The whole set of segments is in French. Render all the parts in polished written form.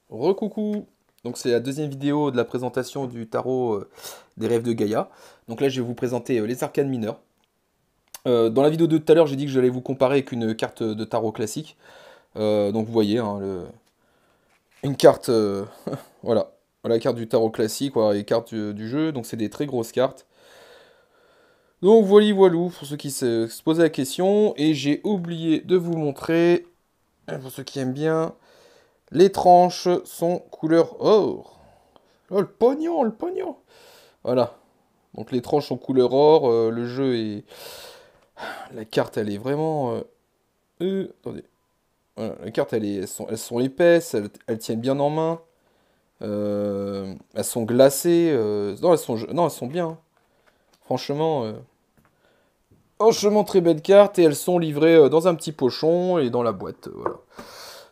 Recoucou! Donc c'est la deuxième vidéo de la présentation du tarot des rêves de Gaïa. Donc là je vais vous présenter les arcanes mineurs. Dans la vidéo de tout à l'heure j'ai dit que j'allais vous comparer avec une carte de tarot classique. Donc vous voyez, hein, une carte, voilà, la carte du tarot classique, voilà, les cartes du jeu. Donc c'est des très grosses cartes. Donc voilà, voilou, pour ceux qui se posaient la question. Et j'ai oublié de vous montrer, pour ceux qui aiment bien, les tranches sont couleur or. Oh le pognon, le pognon! Voilà. Donc les tranches sont couleur or, le jeu est... La carte elle est vraiment... attendez. Voilà, la carte elles sont épaisses, elles tiennent bien en main. Elles sont glacées. Non, elles sont bien, hein. Franchement, franchement très belles cartes et elles sont livrées dans un petit pochon et dans la boîte. Voilà.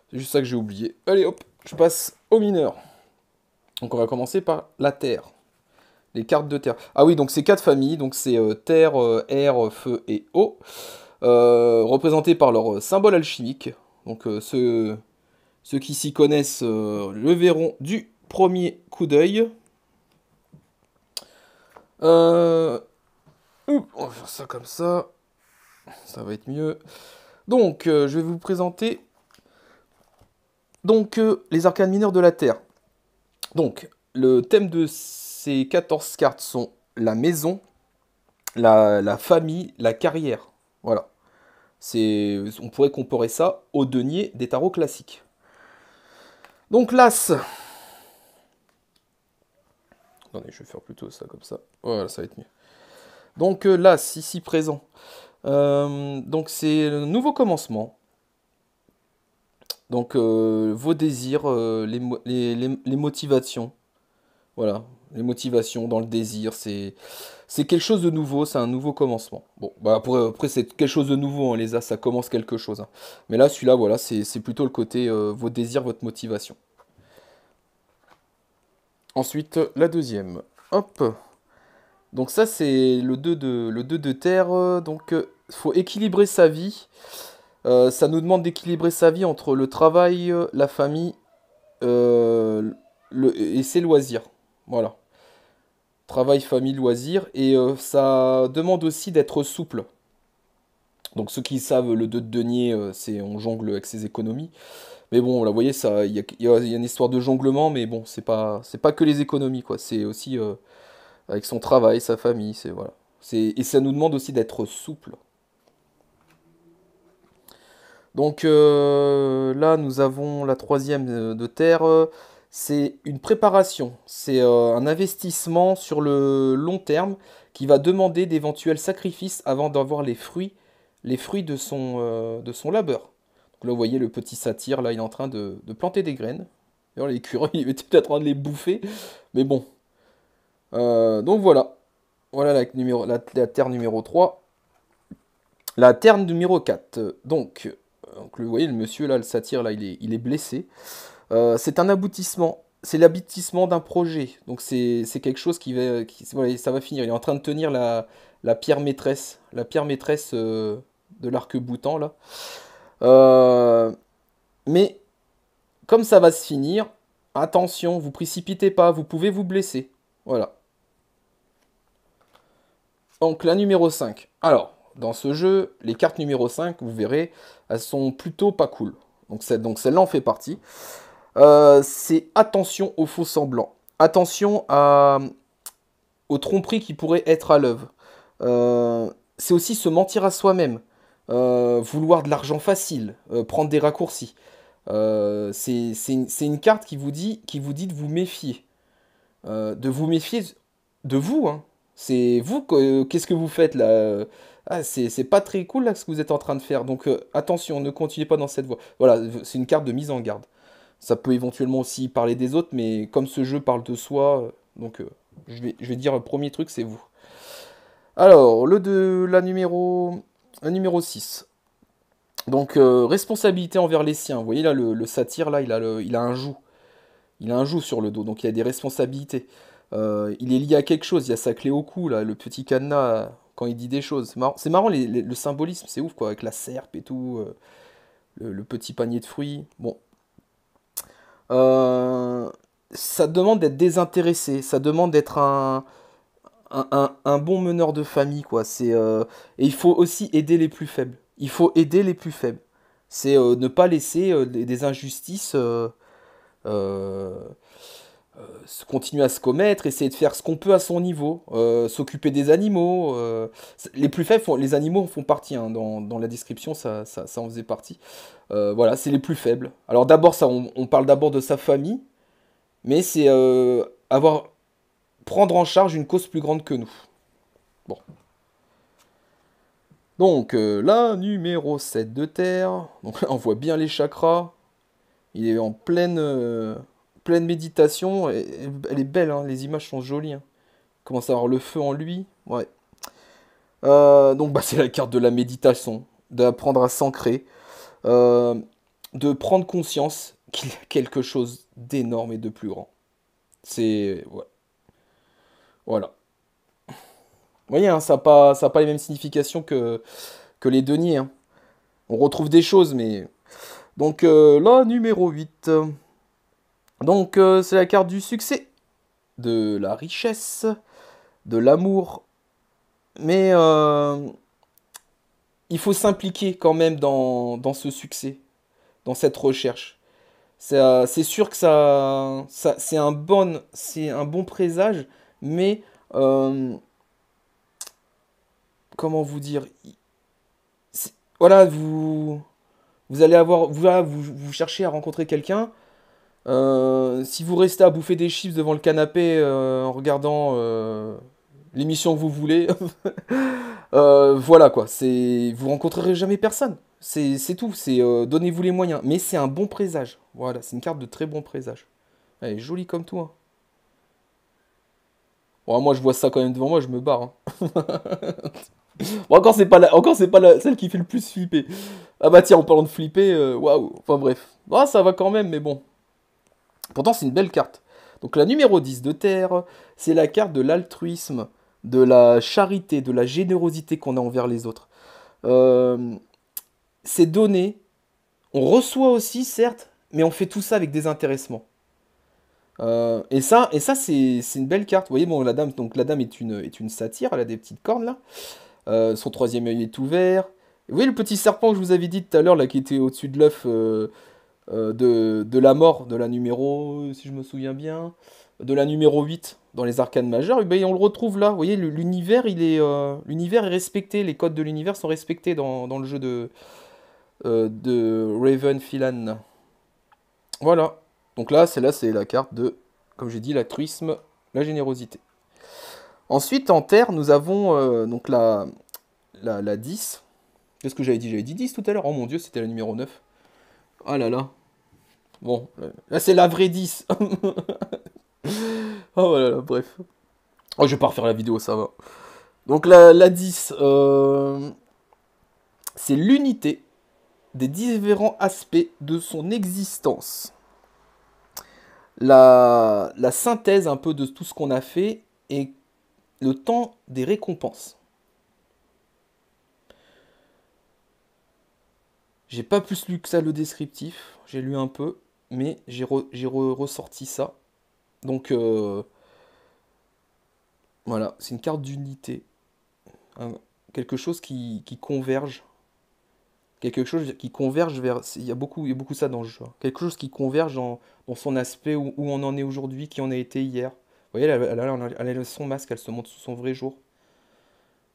C'est juste ça que j'ai oublié. Allez hop, je passe au mineur. Donc on va commencer par la terre. Les cartes de terre. Ah oui, donc c'est quatre familles. Donc c'est terre, air, feu et eau. Représentés par leur symbole alchimique. Donc ceux qui s'y connaissent le verront du premier coup d'œil. Euh, on va faire ça comme ça va être mieux. Donc je vais vous présenter donc les arcanes mineures de la Terre. Donc le thème de ces 14 cartes sont la maison, la famille, la carrière. Voilà. On pourrait comparer ça au denier des tarots classiques. Donc l'As. Attendez, je vais faire plutôt ça comme ça. Voilà, ça va être mieux. Donc l'As, ici présent. Donc c'est le nouveau commencement. Donc vos désirs, les motivations. Voilà, les motivations dans le désir, c'est quelque chose de nouveau, c'est un nouveau commencement. Bon, bah après c'est quelque chose de nouveau, hein, les As, ça commence quelque chose, hein. Mais là, celui-là, voilà, c'est plutôt le côté vos désirs, votre motivation. Ensuite, la deuxième. Hop. Donc ça, c'est le 2 de terre. Donc, il faut équilibrer sa vie. Ça nous demande d'équilibrer sa vie entre le travail, la famille euh, et ses loisirs. Voilà. Travail, famille, loisirs. Et ça demande aussi d'être souple. Donc ceux qui savent le 2 de denier, c'est on jongle avec ses économies. Mais bon, là, vous voyez, ça, il y a une histoire de jonglement, mais bon, c'est pas que les économies, quoi. C'est aussi avec son travail, sa famille, c'est voilà. Et ça nous demande aussi d'être souple. Donc là, nous avons la troisième de terre. C'est une préparation, c'est un investissement sur le long terme qui va demander d'éventuels sacrifices avant d'avoir les fruits de son labeur. Donc là, vous voyez le petit satyre, là, il est en train de planter des graines. D'ailleurs, l'écureuil, il était peut-être en train de les bouffer, mais bon. Donc voilà, voilà la terre numéro 3. La terre numéro 4. Donc vous voyez, le monsieur, là, le satyre, là, il est blessé. C'est un aboutissement. C'est l'aboutissement d'un projet. Donc c'est quelque chose voilà, ça va finir. Il est en train de tenir la pierre maîtresse. La pierre maîtresse de l'arc-boutant, là. Euh, mais comme ça va se finir, attention, vous précipitez pas, vous pouvez vous blesser. Voilà. Donc la numéro 5. Alors, dans ce jeu, les cartes numéro 5, vous verrez, elles sont plutôt pas cool. Donc celle-là en fait partie. C'est attention aux faux semblants. Attention aux tromperies qui pourraient être à l'œuvre. C'est aussi se mentir à soi-même. Vouloir de l'argent facile. Prendre des raccourcis. C'est une carte qui vous dit de vous méfier. De vous méfier de vous, hein. C'est vous, qu'est-ce que vous faites là? Ah, c'est pas très cool là ce que vous êtes en train de faire. Donc attention, ne continuez pas dans cette voie. Voilà, c'est une carte de mise en garde. Ça peut éventuellement aussi parler des autres, mais comme ce jeu parle de soi, je vais dire le premier truc, c'est vous. Alors, la numéro 6. Donc, responsabilité envers les siens. Vous voyez là, le satyre, là, il a un joug. Il a un joug sur le dos, donc il a des responsabilités. Il est lié à quelque chose, il y a sa clé au cou, là, le petit cadenas, quand il dit des choses. C'est marrant, le symbolisme, c'est ouf, quoi, avec la serpe et tout, le petit panier de fruits. Bon. Euh, Ça demande d'être désintéressé, ça demande d'être un bon meneur de famille, quoi. Et il faut aussi aider les plus faibles. Il faut aider les plus faibles. C'est ne pas laisser des injustices euh, continuer à se commettre, essayer de faire ce qu'on peut à son niveau, s'occuper des animaux. Les plus faibles, les animaux en font partie, hein, dans la description, ça en faisait partie. Voilà, c'est les plus faibles. Alors d'abord, on parle d'abord de sa famille, mais c'est prendre en charge une cause plus grande que nous. Bon. Donc là, numéro 7 de terre. Donc là, on voit bien les chakras. Il est en pleine méditation. Elle est belle, hein, les images sont jolies, hein. Commence à avoir le feu en lui. Ouais. Donc bah, c'est la carte de la méditation, d'apprendre à s'ancrer, euh, de prendre conscience qu'il y a quelque chose d'énorme et de plus grand. C'est... Ouais. Voilà. Vous voyez, hein, ça a pas les mêmes significations que les deniers, hein. On retrouve des choses, mais... Donc là, numéro 8. Donc c'est la carte du succès, de la richesse, de l'amour. Mais il faut s'impliquer quand même dans ce succès, dans cette recherche. C'est sûr que c'est un bon présage, mais euh, comment vous dire, voilà, vous allez avoir, voilà, vous cherchez à rencontrer quelqu'un. Si vous restez à bouffer des chips devant le canapé en regardant l'émission que vous voulez, voilà quoi, vous rencontrerez jamais personne. C'est tout, donnez-vous les moyens. Mais c'est un bon présage. Voilà, c'est une carte de très bon présage. Elle est jolie comme tout, hein. Bon, moi je vois ça quand même devant moi, je me barre, hein. Bon, encore c'est pas celle qui fait le plus flipper. Ah bah tiens, en parlant de flipper, waouh. Enfin bref. Ah, ça va quand même, mais bon. Pourtant, c'est une belle carte. Donc la numéro 10 de terre, c'est la carte de l'altruisme, de la charité, de la générosité qu'on a envers les autres. Euh, c'est donné, on reçoit aussi, certes, mais on fait tout ça avec désintéressement. Et ça c'est une belle carte. Vous voyez, bon, la dame est une satyre, elle a des petites cornes là. Son troisième œil est ouvert. Vous voyez le petit serpent que je vous avais dit tout à l'heure, là, qui était au-dessus de l'œuf de la mort, de la numéro, si je me souviens bien, de la numéro 8 dans les arcanes majeures, et ben, on le retrouve là. Vous voyez, l'univers est respecté, les codes de l'univers sont respectés dans le jeu de Raven Filan. Voilà. Donc là, c'est la carte de, comme j'ai dit, l'altruisme, la générosité. Ensuite, en terre, nous avons donc la 10. Qu'est-ce que j'avais dit? J'avais dit 10 tout à l'heure. Oh mon dieu, c'était la numéro 9. Ah là là. Bon, là c'est la vraie 10. Oh voilà, bref. Oh, je vais pas refaire la vidéo, ça va. Donc la 10, c'est l'unité des différents aspects de son existence. La synthèse un peu de tout ce qu'on a fait et le temps des récompenses. J'ai pas plus lu que ça le descriptif, j'ai lu un peu, mais ressorti ça. Donc voilà, c'est une carte d'unité, hein, quelque chose qui converge, quelque chose qui converge vers, il y a beaucoup ça dans le jeu, hein. Quelque chose qui converge dans son aspect où on en est aujourd'hui, qui en a été hier. Vous voyez, elle a son masque, elle se montre sous son vrai jour.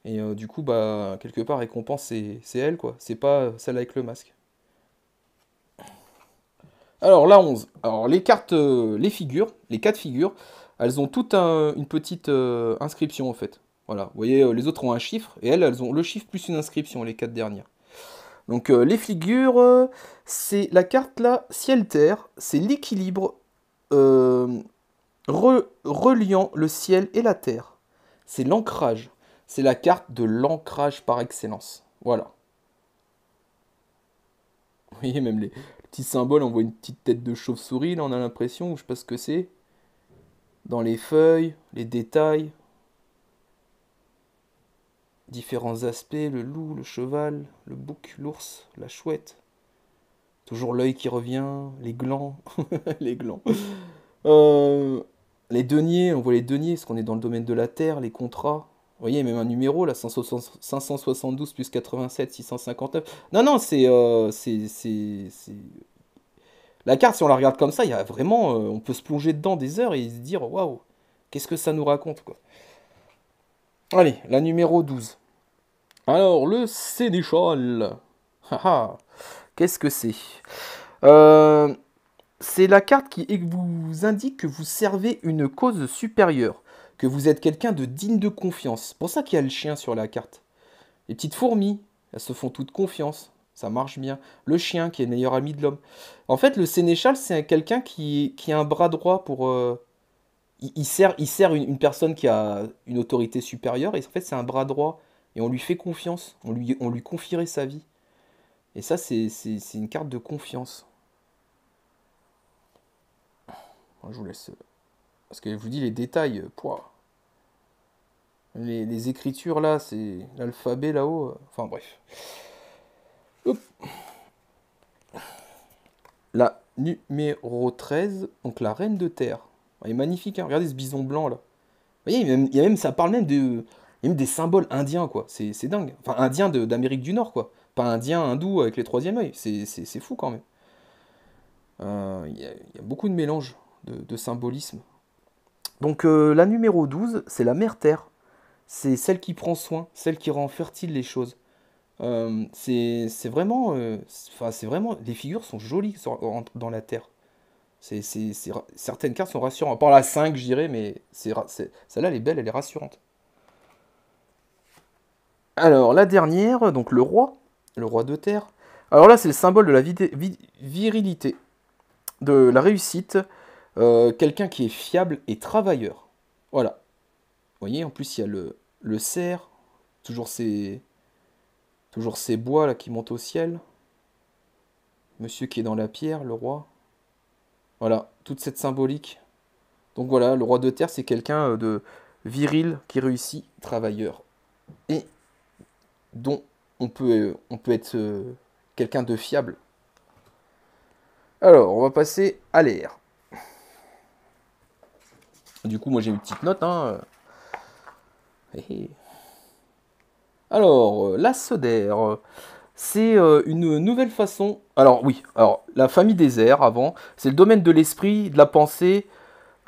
Et du coup, bah, quelque part, récompense, c'est elle, quoi. C'est pas celle avec le masque. Alors, la 11. Alors, les cartes, les figures, les 4 figures, elles ont toutes une petite inscription, en fait. Voilà. Vous voyez, les autres ont un chiffre, et elles ont le chiffre plus une inscription, les 4 dernières. Donc, les figures, c'est la carte là, ciel-terre, c'est l'équilibre euh, reliant le ciel et la terre. C'est l'ancrage. C'est la carte de l'ancrage par excellence. Voilà. Vous voyez, même les petits symboles, on voit une petite tête de chauve-souris, là on a l'impression, ou je sais pas ce que c'est. Dans les feuilles, les détails, différents aspects, le loup, le cheval, le bouc, l'ours, la chouette. Toujours l'œil qui revient, les glands, les glands. Euh, les deniers, on voit les deniers, parce qu'on est dans le domaine de la terre, les contrats. Vous voyez, même un numéro, là, 572 plus 87, 659. Non, non, La carte, si on la regarde comme ça, il y a vraiment... on peut se plonger dedans des heures et se dire, waouh, qu'est-ce que ça nous raconte, quoi. Allez, la numéro 12. Alors, le sénéchal. Haha, qu'est-ce que c'est? Euh, C'est la carte qui vous indique que vous servez une cause supérieure, que vous êtes quelqu'un de digne de confiance. C'est pour ça qu'il y a le chien sur la carte. Les petites fourmis, elles se font toutes confiance. Ça marche bien. Le chien, qui est le meilleur ami de l'homme. En fait, le sénéchal, c'est quelqu'un qui a un bras droit pour... il sert une personne qui a une autorité supérieure, et en fait, c'est un bras droit. Et on lui fait confiance. On lui confierait sa vie. Et ça, c'est une carte de confiance. Je vous laisse... Parce que je vous dis les détails, pouah. Les écritures là, c'est l'alphabet là-haut. Enfin bref. Hop. La numéro 13, donc la reine de terre. Elle est magnifique, hein. Regardez ce bison blanc là. Vous voyez, ça parle même il y a même des symboles indiens quoi. C'est dingue. Enfin, indiens d'Amérique du Nord quoi. Pas indien, hindou avec les troisième œil. C'est fou quand même. Il y a beaucoup de mélanges de symbolisme. Donc la numéro 12, c'est la mère terre. C'est celle qui prend soin, celle qui rend fertile les choses. C'est vraiment, c'est vraiment, les figures sont jolies dans la terre. Certaines cartes sont rassurantes. Pas la 5, je dirais, mais celle-là, elle est belle, elle est rassurante. Alors, la dernière, donc le roi de terre. Alors là, c'est le symbole de la virilité, de la réussite, quelqu'un qui est fiable et travailleur. Voilà. Vous voyez, en plus, il y a le cerf, toujours ces bois là qui montent au ciel. Monsieur qui est dans la pierre, le roi. Voilà, toute cette symbolique. Donc voilà, le roi de terre, c'est quelqu'un de viril qui réussit, travailleur. Et dont on peut être quelqu'un de fiable. Alors, on va passer à l'air. Du coup, moi j'ai une petite note. Hein. Alors, l'as d'air. C'est une nouvelle façon. Alors oui, alors la famille des airs avant, c'est le domaine de l'esprit, de la pensée,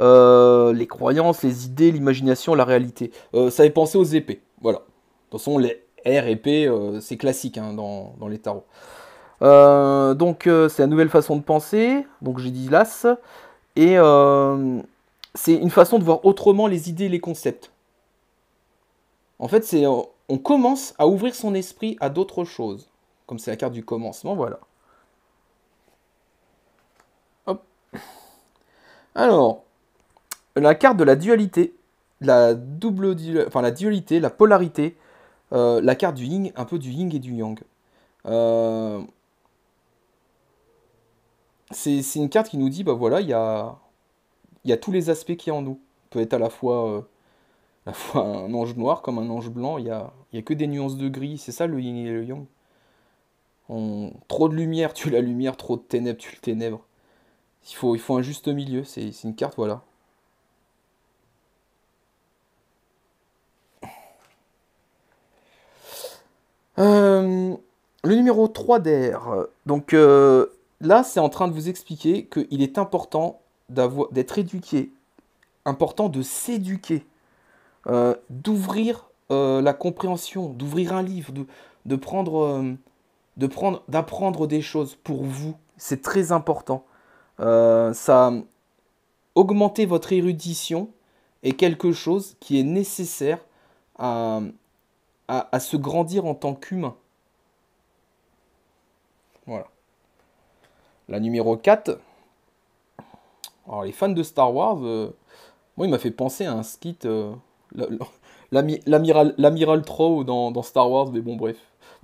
les croyances, les idées, l'imagination, la réalité. Ça fait penser aux épées. Voilà. De toute façon, les airs, épées, c'est classique hein, dans les tarots. Donc c'est la nouvelle façon de penser. Donc j'ai dit l'as. Et c'est une façon de voir autrement les idées et les concepts. En fait, on commence à ouvrir son esprit à d'autres choses. Comme c'est la carte du commencement, voilà. Hop. Alors, la carte de la dualité, la dualité, la polarité, la carte du yin, un peu du yin et du yang. C'est une carte qui nous dit, bah voilà, il y a tous les aspects qu'il y a en nous. On peut être à la fois un ange noir comme un ange blanc, il y a que des nuances de gris, c'est ça le yin et le yang. Trop de lumière tue la lumière, trop de ténèbres tue le ténèbre. Il faut un juste milieu, c'est une carte, voilà. Le numéro 3 d'air. Donc là, c'est en train de vous expliquer qu'il est important d'être éduqué, important de s'éduquer, d'ouvrir la compréhension, d'ouvrir un livre, d'apprendre des choses pour vous. C'est très important. Ça, augmenter votre érudition est quelque chose qui est nécessaire à, à se grandir en tant qu'humain. Voilà. La numéro 4. Alors, les fans de Star Wars, moi, il m'a fait penser à un skit, l'amiral Troll dans Star Wars, mais bon, bref.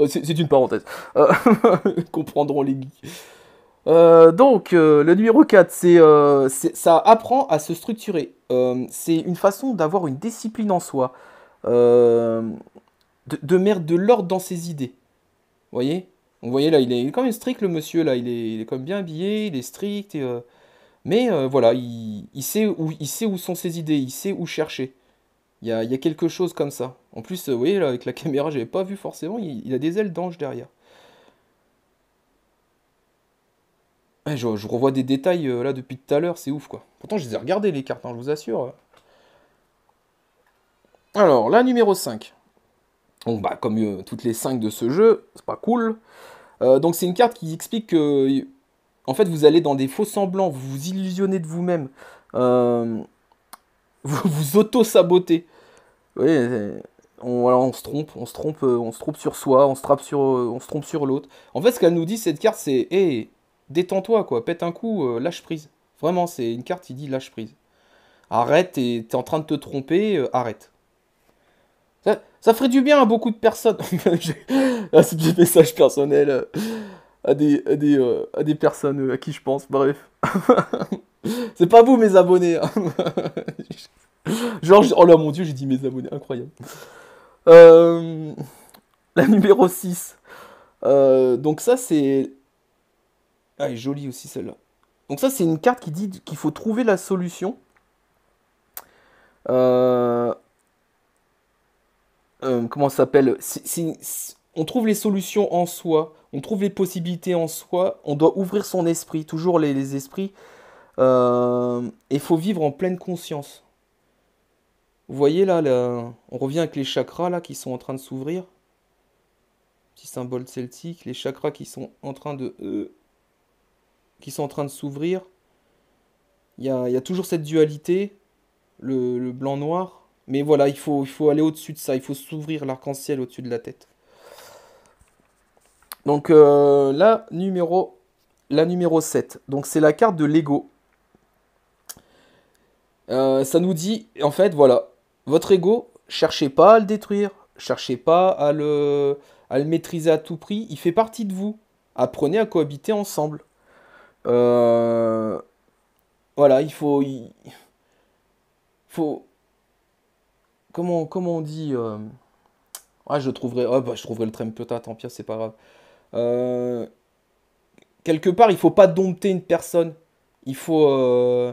C'est une parenthèse. Comprendront les geeks. Donc, le numéro 4, ça apprend à se structurer. C'est une façon d'avoir une discipline en soi. De mettre de l'ordre dans ses idées. Vous voyez? Vous voyez là, il est quand même strict le monsieur là, il est quand même bien habillé, il est strict, mais voilà, il sait où sont ses idées, il sait où chercher. Il y a quelque chose comme ça. En plus, vous voyez là, avec la caméra, j'avais pas vu forcément, il a des ailes d'ange derrière. Ouais, je revois des détails là depuis tout à l'heure, c'est ouf quoi. Pourtant, je les ai regardés les cartes, hein, je vous assure. Alors, la numéro 5. Donc, bah, comme toutes les 5 de ce jeu, c'est pas cool. Donc, c'est une carte qui explique que, en fait, vous allez dans des faux semblants, vous vous illusionnez de vous-même, euh, vous vous auto-sabotez. Oui, voilà, on se trompe sur soi, on se trompe sur l'autre. En fait, ce qu'elle nous dit, cette carte, c'est, hé, détends-toi, quoi, pète un coup, lâche prise. Vraiment, c'est une carte qui dit lâche prise. Arrête, t'es en train de te tromper, arrête. Ça ferait du bien à beaucoup de personnes. Ah, c'est des messages personnels à des personnes à qui je pense, bref. C'est pas vous, mes abonnés, hein. Genre, oh là, mon dieu, j'ai dit mes abonnés, incroyable. Euh, la numéro 6. Donc ça, c'est... Ah, elle est jolie aussi, celle-là. Donc ça, c'est une carte qui dit qu'il faut trouver la solution. Euh, comment ça s'appelle? On trouve les solutions en soi, on trouve les possibilités en soi, on doit ouvrir son esprit, toujours les esprits. Et il faut vivre en pleine conscience. Vous voyez là, on revient avec les chakras là qui sont en train de s'ouvrir. Petit symbole celtique, les chakras qui sont en train de s'ouvrir. Il y a toujours cette dualité, le blanc-noir. Mais voilà, il faut aller au-dessus de ça, il faut s'ouvrir l'arc-en-ciel au-dessus de la tête. Donc la numéro 7. Donc c'est la carte de l'ego. Ça nous dit, en fait, voilà, votre ego, cherchez pas à le détruire, cherchez pas à le maîtriser à tout prix, il fait partie de vous. Apprenez à cohabiter ensemble. Euh, voilà, il faut, comment on dit, ah, je trouverai le trémplota, tant pis, c'est pas grave. Euh, quelque part, il faut pas dompter une personne. Il faut, euh,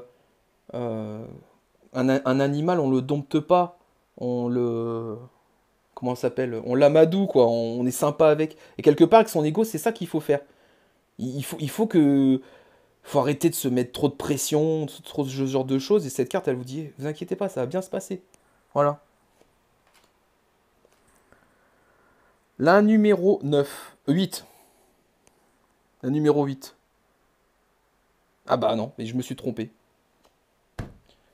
un animal, on le dompte pas. On le, comment ça s'appelle? On l'amadoue, quoi. On est sympa avec. Et quelque part, avec son ego, c'est ça qu'il faut faire. Il faut arrêter de se mettre trop de pression, trop de ce genre de choses. Et cette carte, elle vous dit, vous inquiétez pas, ça va bien se passer. Voilà. La numéro 9, 8. La numéro 8. Ah bah non, mais je me suis trompé.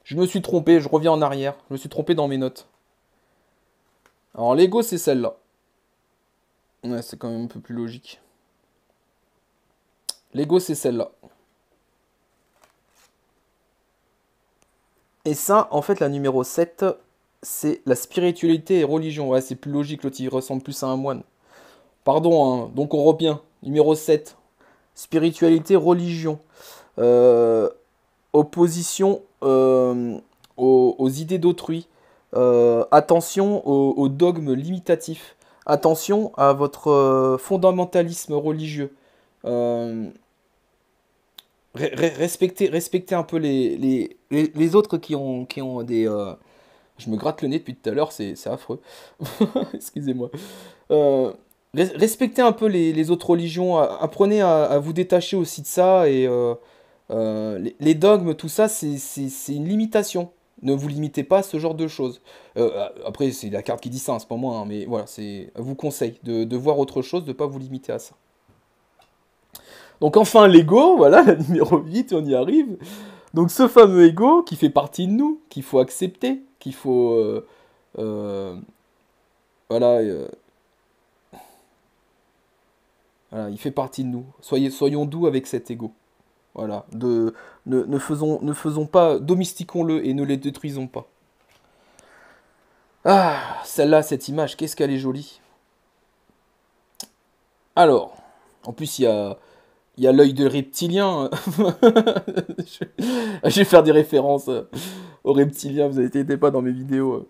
Je me suis trompé, je reviens en arrière. Je me suis trompé dans mes notes. Alors l'ego, c'est celle-là. Ouais, c'est quand même un peu plus logique. L'ego, c'est celle-là. Et ça, en fait, la numéro 7, c'est la spiritualité et religion. Ouais, c'est plus logique, l'autre, il ressemble plus à un moine. Pardon, hein, donc on revient. Numéro 7, spiritualité, religion. Euh, opposition aux idées d'autrui. Attention aux dogmes limitatifs. Attention à votre fondamentalisme religieux. Euh, respectez un peu les autres qui ont des... Je me gratte le nez depuis tout à l'heure, c'est affreux. Excusez-moi. Euh, respectez un peu les autres religions. Apprenez à vous détacher aussi de ça. Et les dogmes, tout ça, c'est une limitation. Ne vous limitez pas à ce genre de choses. Après, c'est la carte qui dit ça, hein, c'est pas moi, hein, mais voilà, je vous conseille de voir autre chose, de ne pas vous limiter à ça. Donc enfin, l'ego, voilà, la numéro 8, on y arrive. Donc ce fameux ego qui fait partie de nous, qu'il faut accepter, qu'il faut... euh, voilà, voilà, il fait partie de nous. Soyons doux avec cet ego. Voilà, ne faisons pas, domestiquons-le et ne les détruisons pas. Ah, celle-là, cette image, qu'est-ce qu'elle est jolie. Alors, en plus, il y a l'œil de reptilien. Je vais faire des références aux reptiliens, vous n'étiez pas dans mes vidéos.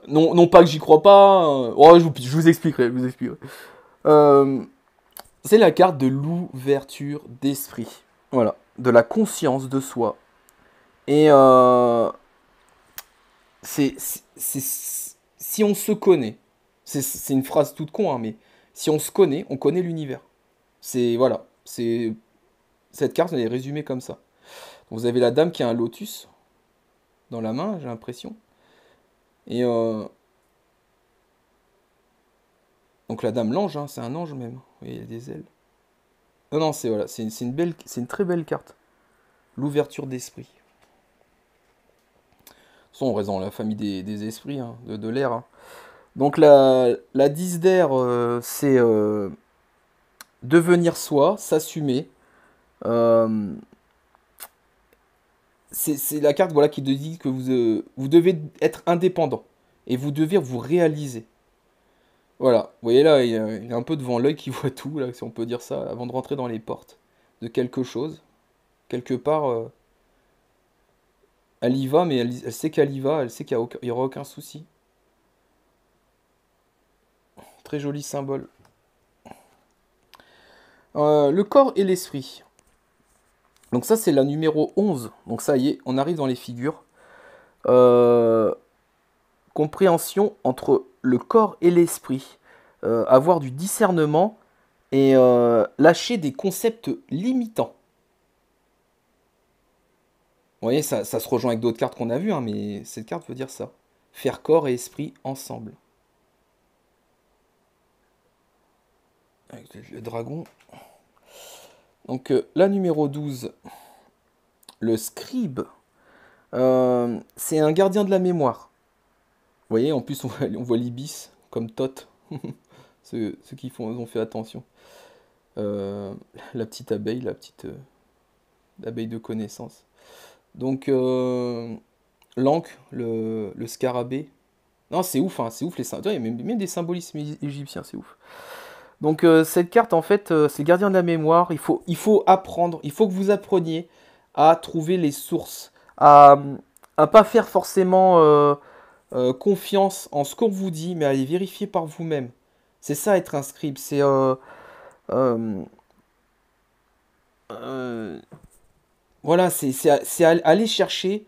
Non, non pas que j'y crois pas. Oh, je vous expliquerai, je vous expliquerai. Euh, C'est la carte de l'ouverture d'esprit. Voilà, de la conscience de soi. Et si on se connaît, c'est une phrase toute con, hein, mais si on se connaît, on connaît l'univers. C'est, voilà, c'est, cette carte, elle est résumée comme ça. Vous avez la dame qui a un lotus dans la main, j'ai l'impression. Et donc la dame l'ange, hein, c'est un ange même. Vous voyez, il y a des ailes. Non, non, c'est voilà, c'est une belle, c'est une très belle carte. L'ouverture d'esprit. De toute façon, on reste dans la famille des esprits, hein, de l'air. Hein. Donc la 10 d'air, c'est devenir soi, s'assumer. Euh, c'est la carte voilà, qui te dit que vous devez être indépendant. Et vous devez vous réaliser. Voilà, vous voyez là, il est un peu devant l'œil qui voit tout, là, si on peut dire ça, avant de rentrer dans les portes de quelque chose. Quelque part, elle y va, mais elle sait qu'elle y va, elle sait qu'il n'y aura aucun souci. Très joli symbole. Le corps et l'esprit. Donc ça, c'est la numéro 11. Donc ça y est, on arrive dans les figures. Compréhension entre le corps et l'esprit. Avoir du discernement et lâcher des concepts limitants. Vous voyez, ça se rejoint avec d'autres cartes qu'on a vues, hein, mais cette carte veut dire ça. Faire corps et esprit ensemble. Avec le dragon. Donc la numéro 12, le scribe. C'est un gardien de la mémoire. Vous voyez, en plus on voit l'ibis comme Tot. ceux qui ont fait attention. La petite abeille, l'abeille de connaissance. Donc l'ancre, le scarabée. Non, c'est ouf, hein, c'est ouf les symboles. Il y a même des symbolismes égyptiens, c'est ouf. Donc cette carte, en fait, c'est le gardien de la mémoire. Il faut apprendre, il faut que vous appreniez à trouver les sources, à pas faire forcément confiance en ce qu'on vous dit, mais à les vérifier par vous-même. C'est ça être un scribe, c'est euh, euh, voilà, c'est aller chercher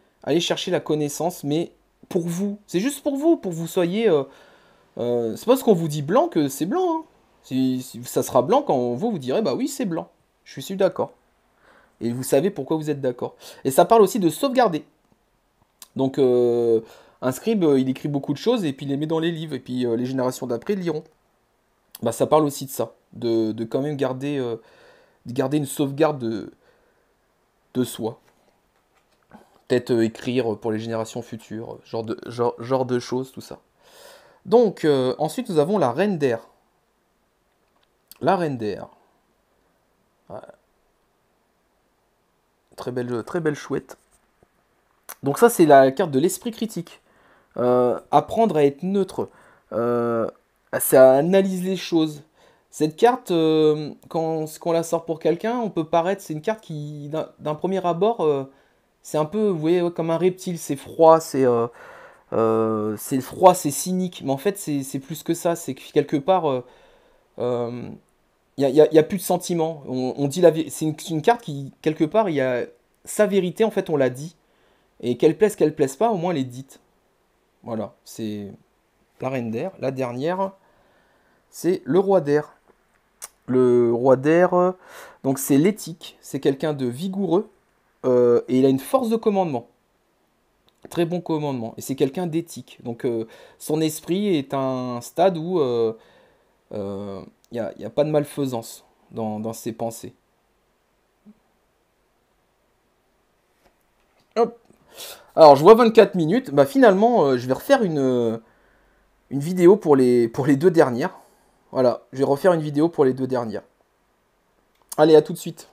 la connaissance, mais pour vous, c'est juste pour vous soyez. C'est parce qu'on vous dit blanc que c'est blanc. Hein. Si ça sera blanc quand vous direz bah oui c'est blanc. Je suis d'accord. Et vous savez pourquoi vous êtes d'accord. Et ça parle aussi de sauvegarder. Donc un scribe il écrit beaucoup de choses et puis il les met dans les livres et puis les générations d'après liront. Bah ça parle aussi de ça, de quand même garder une sauvegarde de soi. Peut-être écrire pour les générations futures, genre de choses, tout ça. Donc ensuite nous avons la reine d'air. La reine d'air. Ouais. Très belle chouette. Donc ça, c'est la carte de l'esprit critique. Apprendre à être neutre. C'est à analyser les choses. Cette carte, quand on la sort pour quelqu'un, on peut paraître... C'est une carte qui, d'un premier abord, c'est un peu, vous voyez, ouais, comme un reptile. C'est froid, c'est cynique. Mais en fait, c'est plus que ça. C'est que quelque part... euh, y a plus de sentiments. On dit c'est une carte qui, quelque part, il y a sa vérité, en fait, on l'a dit. Et qu'elle plaise pas, au moins elle est dite. Voilà, c'est la reine d'air. La dernière, c'est le roi d'air. Le roi d'air, donc c'est l'éthique. C'est quelqu'un de vigoureux et il a une force de commandement. Très bon commandement. Et c'est quelqu'un d'éthique. Donc son esprit est un stade où il y a pas de malfaisance dans ses pensées. Hop. Alors, je vois 24 minutes. Bah, finalement, je vais refaire une vidéo pour les deux dernières. Voilà, je vais refaire une vidéo pour les deux dernières. Allez, à tout de suite.